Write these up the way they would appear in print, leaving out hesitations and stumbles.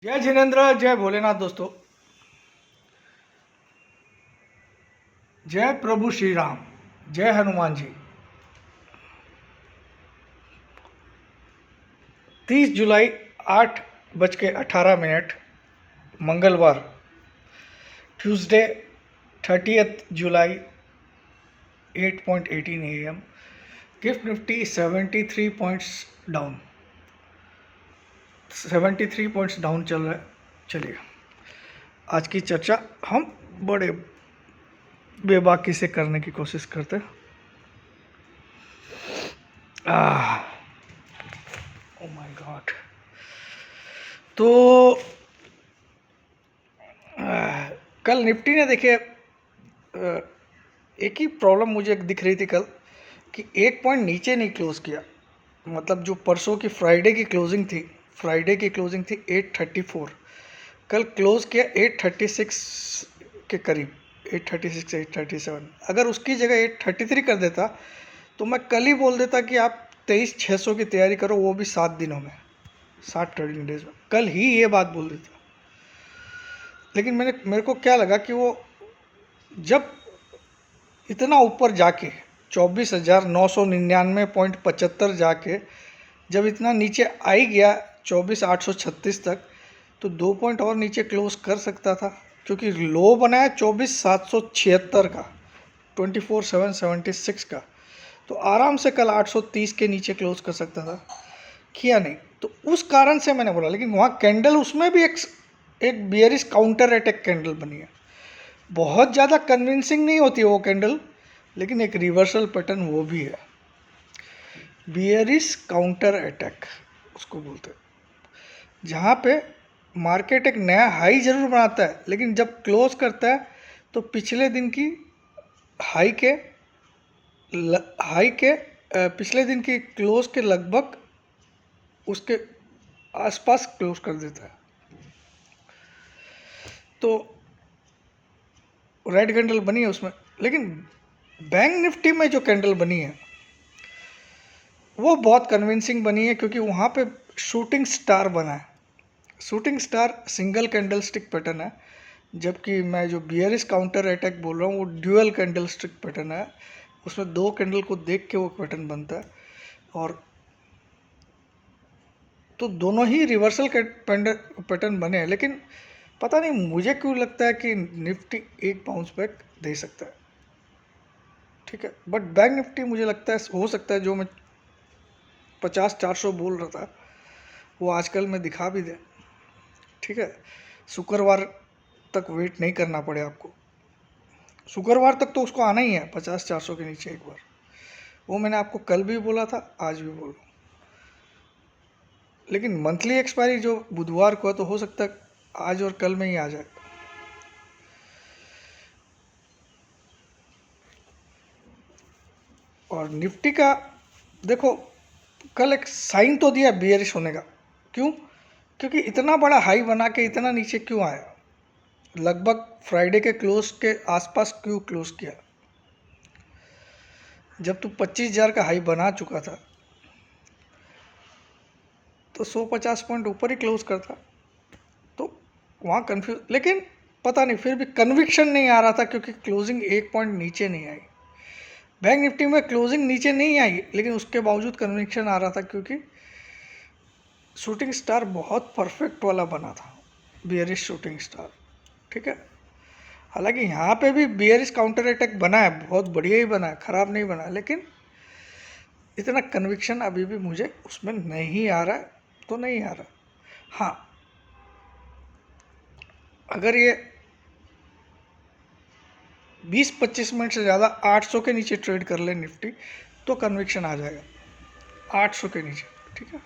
जय जिनेन्द्र, जय भोलेनाथ। दोस्तों, जय प्रभु श्री राम, जय हनुमान जी। 30 जुलाई 8:18 मंगलवार, Tuesday 30 July 8:18 AM। Gift Nifty 73 points down, 73 points down चल रहा है। चलिए, आज की चर्चा हम बड़े बेबाकी से करने की कोशिश करते हैं। Oh my God. तो कल निफ्टी ने देखिए, एक ही प्रॉब्लम मुझे दिख रही थी कल कि एक पॉइंट नीचे नहीं क्लोज किया। मतलब जो परसों की फ्राइडे की क्लोजिंग थी 834, कल क्लोज किया 836 के करीब, 836 837। अगर उसकी जगह 833 कर देता तो मैं कल ही बोल देता कि आप 23,600 की तैयारी करो, वो भी 7 दिनों में, 7 ट्रेडिंग डेज में। कल ही ये बात बोल देता। लेकिन मेरे को क्या लगा कि वो जब इतना ऊपर जाके 24,999.75 जाके जब इतना नीचे आ ही गया 24,836 तक, तो 2 पॉइंट और नीचे क्लोज कर सकता था, क्योंकि लो बनाया 24,776 का, 24,776 का। तो आराम से कल 830 के नीचे क्लोज कर सकता था, किया नहीं। तो उस कारण से मैंने बोला। लेकिन वहाँ कैंडल, उसमें भी एक बियरिश काउंटर अटैक कैंडल बनी है। बहुत ज़्यादा कन्विंसिंग नहीं होती है वो कैंडल, लेकिन एक रिवर्सल पैटर्न वो भी है। बियरिश काउंटर अटैक उसको बोलते हैं, जहाँ पे मार्केट एक नया हाई जरूर बनाता है, लेकिन जब क्लोज करता है तो पिछले दिन की हाई के पिछले दिन की क्लोज के लगभग उसके आसपास क्लोज कर देता है। तो रेड कैंडल बनी है उसमें। लेकिन बैंक निफ्टी में जो कैंडल बनी है वो बहुत कन्विंसिंग बनी है, क्योंकि वहाँ पे शूटिंग स्टार बना है। Shooting star single candle stick pattern है, जबकि मैं जो बियरिश काउंटर अटैक बोल रहा हूँ वो ड्यूअल कैंडल स्टिक पैटर्न है। उसमें 2 कैंडल को देख के वो पैटर्न बनता है। और तो दोनों ही रिवर्सल पैटर्न बने हैं। लेकिन पता नहीं मुझे क्यों लगता है कि निफ्टी एक बाउंस बैक दे सकता है। ठीक है, बट बैंक निफ्टी मुझे लगता है, हो सकता है जो मैं 50-400 बोल रहा था वो आजकल में दिखा भी दे। ठीक है, शुक्रवार तक वेट नहीं करना पड़े आपको। शुक्रवार तक तो उसको आना ही है 50-400 के नीचे एक बार। वो मैंने आपको कल भी बोला था, आज भी बोल रहा हूँ। लेकिन मंथली एक्सपायरी जो बुधवार को है, तो हो सकता है आज और कल में ही आ जाए। और निफ्टी का देखो, कल एक साइन तो दिया बियरिश होने का। क्यों? क्योंकि इतना बड़ा हाई बना के इतना नीचे क्यों आया? लगभग फ्राइडे के क्लोज के आसपास क्यों क्लोज किया? जब तू 25,000 का हाई बना चुका था तो 150 पॉइंट ऊपर ही क्लोज करता। तो वहाँ कन्फ्यूज, लेकिन पता नहीं, फिर भी कन्विक्शन नहीं आ रहा था, क्योंकि क्लोजिंग एक पॉइंट नीचे नहीं आई। बैंक निफ्टी में क्लोजिंग नीचे नहीं आई, लेकिन उसके बावजूद कन्विक्शन आ रहा था, क्योंकि शूटिंग स्टार बहुत परफेक्ट वाला बना था, बियरिश शूटिंग स्टार। ठीक है, हालांकि यहाँ पे भी बियरिश काउंटर अटैक बना है, बहुत बढ़िया ही बना है, ख़राब नहीं बना है। लेकिन इतना कन्विक्शन अभी भी मुझे उसमें नहीं आ रहा है, तो नहीं आ रहा। हाँ, अगर ये 20-25 मिनट से ज़्यादा 800 के नीचे ट्रेड कर ले निफ्टी, तो कन्विक्शन आ जाएगा 800 के नीचे। ठीक है,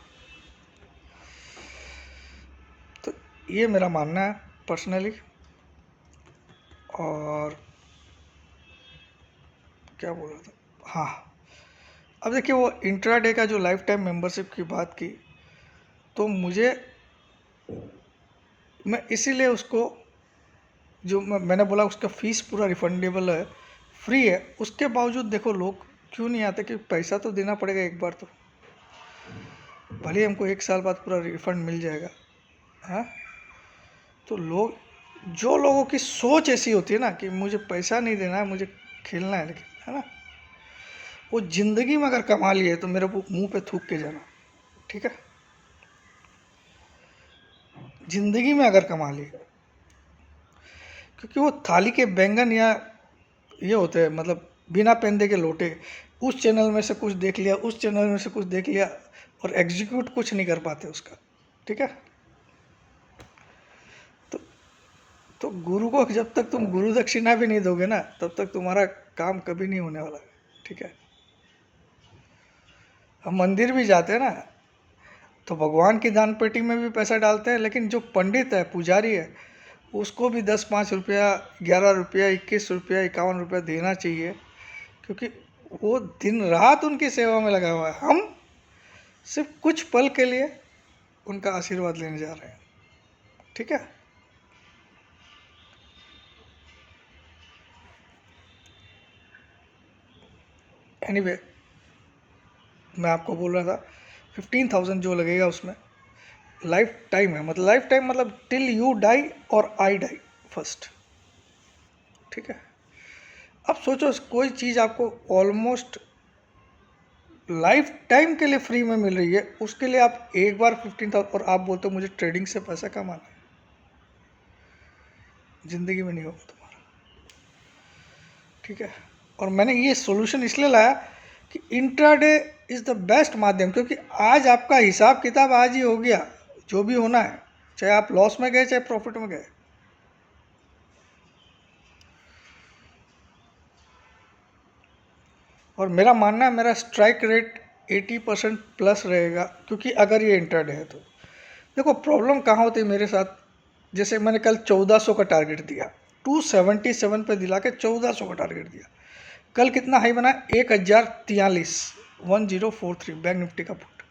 तो ये मेरा मानना है पर्सनली। और क्या बोल रहा था, हाँ, अब देखिए, वो इंट्राडे का जो लाइफ टाइम मेंबरशिप की बात की, तो मैं इसीलिए उसको, जो मैंने बोला उसका फ़ीस पूरा रिफंडेबल है, फ्री है, उसके बावजूद देखो लोग क्यों नहीं आते, कि पैसा तो देना पड़ेगा एक बार, तो भले ही हमको 1 साल बाद पूरा रिफंड मिल जाएगा। हाँ, तो जो लोगों की सोच ऐसी होती है ना कि मुझे पैसा नहीं देना है, मुझे खेलना है, लेकिन है ना, वो ज़िंदगी में अगर कमा लिए तो मेरे मुंह पे थूक के जाना, ठीक है। ज़िंदगी में अगर कमा लिए, क्योंकि वो थाली के बैंगन या ये होते हैं, मतलब बिना पेंदे के लोटे, उस चैनल में से कुछ देख लिया, उस चैनल में से कुछ देख लिया, और एग्जीक्यूट कुछ नहीं कर पाते उसका, ठीक है। तो तो गुरु को जब तक तुम गुरु दक्षिणा भी नहीं दोगे ना, तब तक तुम्हारा काम कभी नहीं होने वाला, ठीक है। हम मंदिर भी जाते हैं ना, तो भगवान की दान पेटी में भी पैसा डालते हैं, लेकिन जो पंडित है, पुजारी है, उसको भी 10-5 रुपया, 11 रुपया, 21 रुपया, 51 रुपया देना चाहिए, क्योंकि वो दिन रात उनकी सेवा में लगा हुआ है। हम सिर्फ कुछ पल के लिए उनका आशीर्वाद लेने जा रहे हैं, ठीक है। एनीवे, मैं आपको बोल रहा था 15,000 जो लगेगा उसमें लाइफ टाइम है, मतलब लाइफ टाइम मतलब टिल यू डाई और आई डाई फर्स्ट, ठीक है। अब सोचो, कोई चीज़ आपको ऑलमोस्ट लाइफ टाइम के लिए फ्री में मिल रही है, उसके लिए आप एक बार 15,000, और आप बोलते हो मुझे ट्रेडिंग से पैसा कमाना है, ज़िंदगी में नहीं होगा तुम्हारा, ठीक है। और मैंने ये सॉल्यूशन इसलिए लाया कि इंट्राडे इज़ द बेस्ट माध्यम, क्योंकि आज आपका हिसाब किताब आज ही हो गया, जो भी होना है, चाहे आप लॉस में गए चाहे प्रॉफिट में गए। और मेरा मानना है मेरा स्ट्राइक रेट 80% प्लस रहेगा, क्योंकि अगर ये इंट्राडे है तो देखो प्रॉब्लम कहाँ होती है मेरे साथ। जैसे मैंने कल 1400 का टारगेट दिया, 277 पे दिला के 1400 का टारगेट दिया, कल कितना हाई बना, 1043, 1043 बैंक निफ्टी का पुट।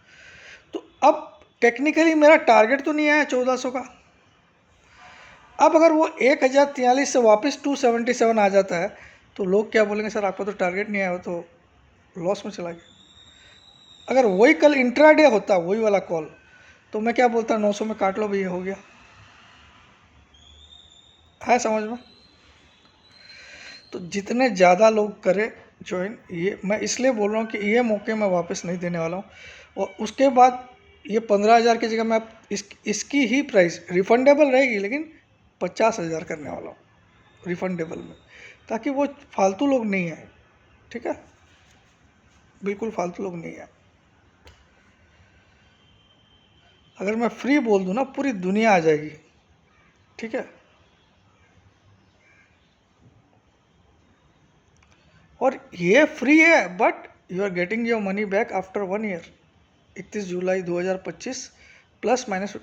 तो अब टेक्निकली मेरा टारगेट तो नहीं आया 1400 का। अब अगर वो 1043 से वापस 277 आ जाता है तो लोग क्या बोलेंगे, सर आपका तो टारगेट नहीं आया, वो तो लॉस में चला गया। अगर वही कल इंट्राडे होता, वही वाला कॉल, तो मैं क्या बोलता, 900 में काट लो भैया, हो गया है समझ में। तो जितने ज़्यादा लोग करें ज्वाइन, ये मैं इसलिए बोल रहा हूँ कि ये मौके मैं वापस नहीं देने वाला हूँ। और उसके बाद ये 15,000 की जगह मैं इसकी ही प्राइस रिफंडेबल रहेगी, लेकिन 50,000 करने वाला हूँ रिफंडेबल में, ताकि वो फालतू लोग नहीं आए, ठीक है, बिल्कुल फालतू लोग नहीं आए। अगर मैं फ्री बोल दूँ ना, पूरी दुनिया आ जाएगी, ठीक है। और ये फ्री है, but you are getting your money back after 1 year, 31 July 2025 plus minus.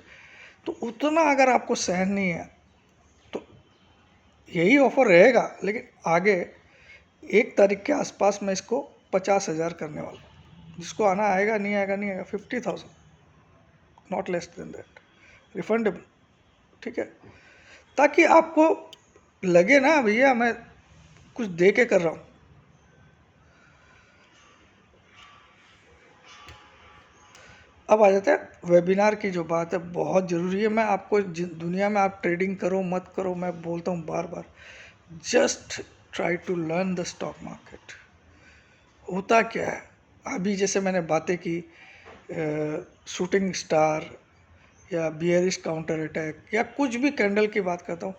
तो उतना अगर आपको सहन नहीं है तो यही ऑफर रहेगा, लेकिन आगे 1 तारीख के आसपास मैं इसको 50,000 करने वाला हूँ। जिसको आना आएगा, नहीं आएगा नहीं आएगा, 50,000, not less than that, refundable, ठीक है। ताकि आपको लगे ना भैया मैं कुछ दे के कर रहा हूँ। अब आ जाता है वेबिनार की जो बात है, बहुत ज़रूरी है। मैं आपको दुनिया में आप ट्रेडिंग करो मत करो, मैं बोलता हूँ बार बार, just try to learn the stock market. होता क्या है, अभी जैसे मैंने बातें की शूटिंग स्टार या बियरिश काउंटर अटैक या कुछ भी कैंडल की बात करता हूँ,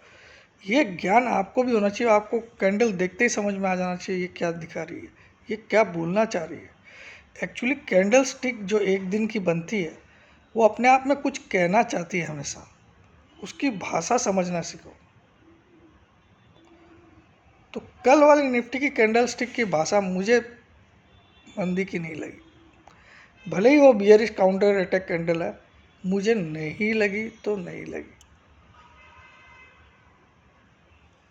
ये ज्ञान आपको भी होना चाहिए। आपको कैंडल देखते ही समझ में आ जाना चाहिए ये क्या दिखा रही है, ये क्या बोलना चाह रही है। एक्चुअली कैंडल स्टिक जो एक दिन की बनती है, वो अपने आप में कुछ कहना चाहती है हमेशा, उसकी भाषा समझना सीखो। तो कल वाली निफ्टी की कैंडल स्टिक की भाषा मुझे मंदी की नहीं लगी, भले ही वो बियरिश काउंटर अटैक कैंडल है, मुझे नहीं लगी तो नहीं लगी,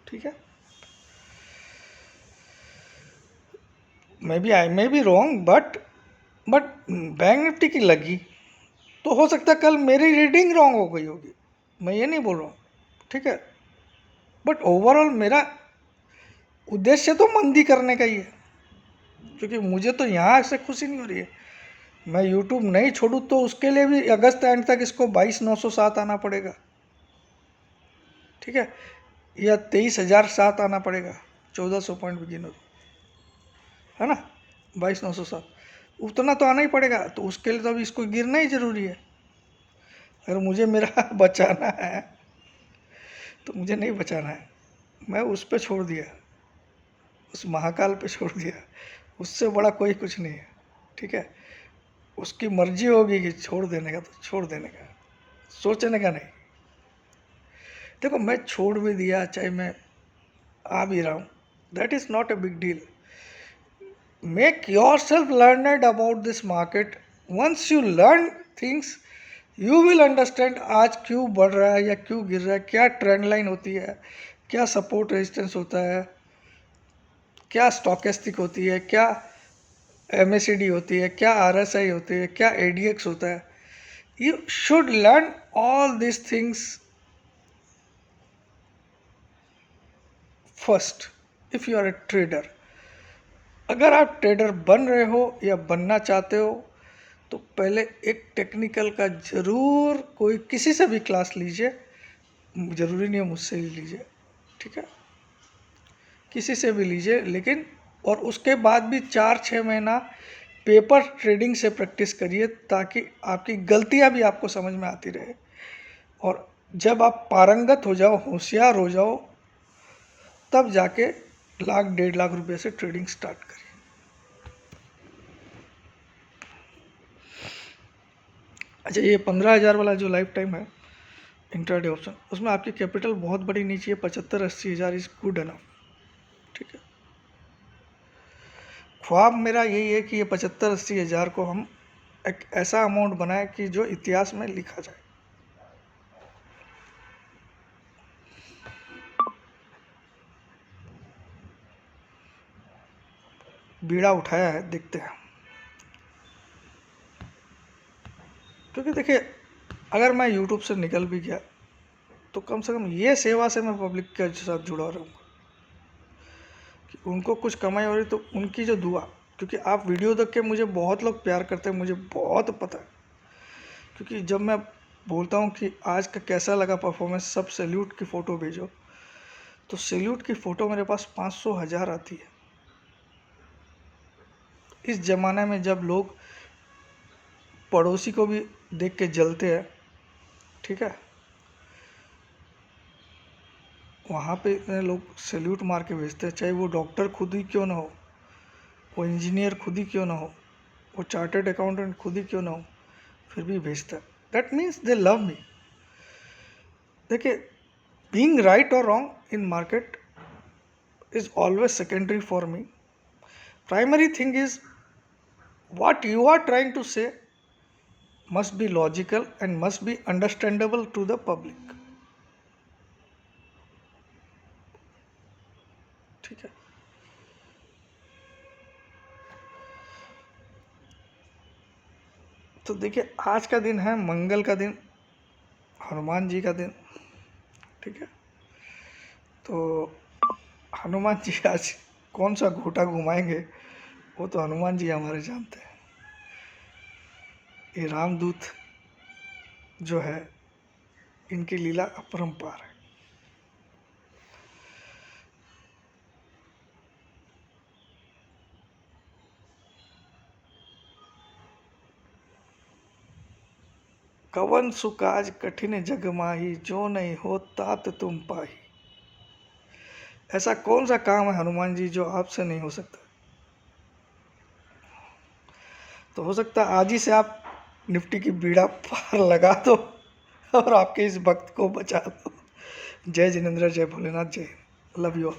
ठीक है। I may be wrong, but bank Nifty की लगी, तो हो सकता है कल मेरी रीडिंग रॉन्ग हो गई होगी, मैं ये नहीं बोल रहा हूँ, ठीक है। बट ओवरऑल मेरा उद्देश्य तो मंदी करने का ही है, क्योंकि मुझे तो यहाँ से खुशी नहीं हो रही है। मैं यूट्यूब नहीं छोड़ूँ तो उसके लिए भी अगस्त एंड तक इसको 22,907 आना पड़ेगा, ठीक है, या 23,007 आना पड़ेगा, 1400 पॉइंट बिगिनर, है ना, 22,907, उतना तो आना ही पड़ेगा। तो उसके लिए तो अभी इसको गिरना ही ज़रूरी है। अगर मुझे मेरा बचाना है तो मुझे नहीं बचाना है, मैं उस पर छोड़ दिया, उस महाकाल पे छोड़ दिया, उससे बड़ा कोई कुछ नहीं है। ठीक है, उसकी मर्जी होगी कि छोड़ देने का तो छोड़ देने का, सोचने का नहीं। देखो मैं छोड़ भी दिया, चाहे मैं आ भी रहा हूँ, that is not a big deal. Make yourself learned about this market. Once you learn things you will understand आज क्यों बढ़ रहा है या क्यों गिर रहा है, क्या ट्रेंड लाइन होती है, क्या सपोर्ट रेजिस्टेंस होता है, क्या स्टॉकेस्टिक होती है, क्या MACD होती है, क्या RSI होती है, क्या ADX होता है। You should learn all this things first if you are a trader. अगर आप ट्रेडर बन रहे हो या बनना चाहते हो तो पहले एक टेक्निकल का ज़रूर कोई किसी से भी क्लास लीजिए, ज़रूरी नहीं है मुझसे ही लीजिए, ठीक है, किसी से भी लीजिए, लेकिन और उसके बाद भी 4-6 महीना पेपर ट्रेडिंग से प्रैक्टिस करिए ताकि आपकी गलतियां भी आपको समझ में आती रहे। और जब आप पारंगत हो जाओ, होशियार हो जाओ, तब जाके 1,00,000-1.5 लाख रुपये से ट्रेडिंग स्टार्ट करिए। अच्छा, ये 15,000 वाला जो लाइफ टाइम है इंट्राडे ऑप्शन, उसमें आपकी कैपिटल बहुत बड़ी नहीं चाहिए, 75-80 हज़ार इज़ गुड एनफ। ठीक है, ख्वाब मेरा यही है कि ये 75-80 हज़ार को हम एक ऐसा अमाउंट बनाए कि जो इतिहास में लिखा जाए। बीड़ा उठाया है, देखते हैं। क्योंकि देखिए, अगर मैं यूट्यूब से निकल भी गया तो कम से कम ये सेवा से मैं पब्लिक के साथ जुड़ा रहूँगा कि उनको कुछ कमाई हो रही तो उनकी जो दुआ, क्योंकि आप वीडियो देख के, मुझे बहुत लोग प्यार करते हैं, मुझे बहुत पता है। क्योंकि जब मैं बोलता हूँ कि आज का कैसा लगा परफॉर्मेंस, सब सैल्यूट की फ़ोटो भेजो, तो सैल्यूट की फ़ोटो मेरे पास 500,000 आती है। इस ज़माने में जब लोग पड़ोसी को भी देख के जलते हैं, ठीक है, वहाँ पे इतने लोग सैल्यूट मार के भेजते हैं, चाहे वो डॉक्टर खुद ही क्यों ना हो, वो इंजीनियर खुद ही क्यों ना हो, वो चार्टर्ड अकाउंटेंट खुद ही क्यों ना हो, फिर भी भेजता है। That means they love me. देखिए, बीइंग राइट और wrong in market is always secondary for me. Primary thing is what you are trying to say must be logical and must be understandable to the public। ठीक है, तो देखिए, आज का दिन है मंगल का दिन, हनुमान जी का दिन। ठीक है, तो हनुमान जी आज कौन सा घोटा घुमाएंगे वो तो हनुमान जी हमारे जानते हैं। ये रामदूत जो है, इनकी लीला अपरंपार है। कवन सुकाज कठिन जग माही, जो नहीं हो तात तुम पाही। ऐसा कौन सा काम है हनुमान जी जो आपसे नहीं हो सकता। तो हो सकता है आज ही से आप निफ्टी की बीड़ा पार लगा दो और आपके इस भक्त को बचा दो। जय जिनेंद्र, जय भोलेनाथ, जय, लव यू ऑल।